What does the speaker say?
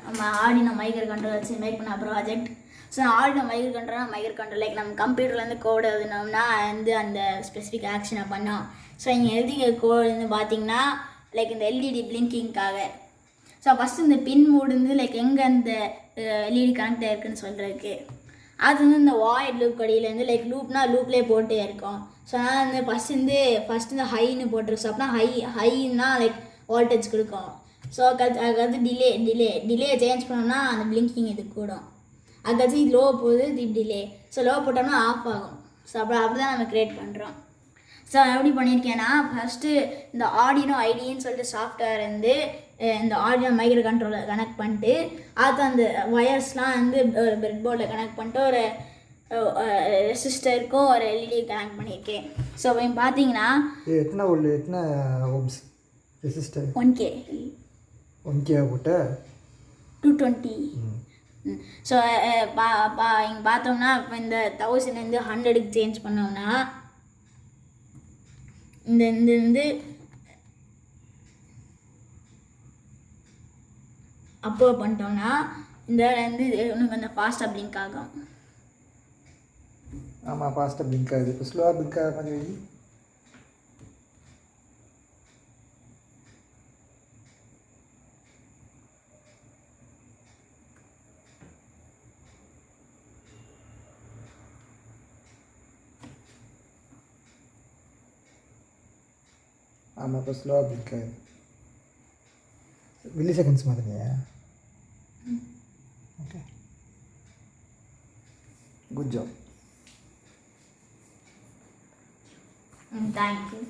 நம்ம Arduino micro control வச்சு make பண்ண project. So Arduino micro control like நம்ம கம்ப்யூட்டர்லேருந்து கோடு எழுதினோம்னா வந்து அந்த ஸ்பெசிஃபிக் ஆக்ஷனை பண்ணோம். ஸோ இங்கே எழுதிய கோடு வந்து பார்த்தீங்கன்னா லைக் இந்த எல்இடி பிளிங்கிங்காக. ஸோ ஃபஸ்ட்டு இந்த பின் மூடு வந்து லைக் எங்கே அந்த எல்இடி கனெக்ட் ஆகிருக்குன்னு சொல்கிறதுக்கு. அது வந்து இந்த வாய்ட் லூப் கடியிலேருந்து லைக் லூப்னா லூப்லேயே போட்டே இருக்கும். ஸோ அதனால் வந்து ஃபஸ்ட்டு இந்த ஹைன்னு போட்டிருக்கு. ஸோ அப்படின்னா ஹைன்னா லைக் வோல்டேஜ் கொடுக்கும். ஸோ அதுக்கடுத்து டிலே சேஞ்ச் பண்ணோம்னா அந்த பிளிங்கிங் இது கூடும். அதுக்கடுத்து இது லோ போகுது, இது டிலே. ஸோ லோ போட்டோம்னா ஆஃப் ஆகும். ஸோ அப்படி தான் நம்ம க்ரியேட் பண்ணுறோம். ஸோ நான் எப்படி பண்ணியிருக்கேன்னா ஃபஸ்ட்டு இந்த ஆர்டினோ ஐடின்னு சொல்லிட்டு சாஃப்ட்வேர் வந்து இந்த ஆர்டினோ மைக்ரோ கண்ட்ரோலர் கனெக்ட் பண்ணிட்டு அது அந்த ஒயர்ஸ்லாம் வந்து ஒரு பிரெட் போர்டில் கனெக்ட் பண்ணிட்டு ஒரு ரெசிஸ்டருக்கும் ஒரு எல்இடி கனெக்ட் பண்ணியிருக்கேன். ஸோ இப்போ பார்த்தீங்கன்னா எத்தனை ஓம்ஸ் ரெசிஸ்டர் 1K போட்ட 220. ஸோ இங்கே பார்த்தோம்னா இப்போ இந்த 1000 100க்கு சேஞ்ச் பண்ணோம்னா இந்த வந்து அப்லோட் பண்ணிட்டோம்னா இந்த வந்து இன்னும் கொஞ்சம் ஃபாஸ்ட்டாக பிளிங்க் ஆகும். ஆமாம், ஃபாஸ்ட்டாக பிளிங்க் ஆகுது. இப்போ ஸ்லோவாக பிளிங்க் ஆகிற மாதிரி. ஆமாம், இப்போ ஸ்லோவாக பிளிங்க் ஆகுது. மில்லி செகண்ட்ஸ் மாதிரியா? Okay, good job. தேங்க்யூ.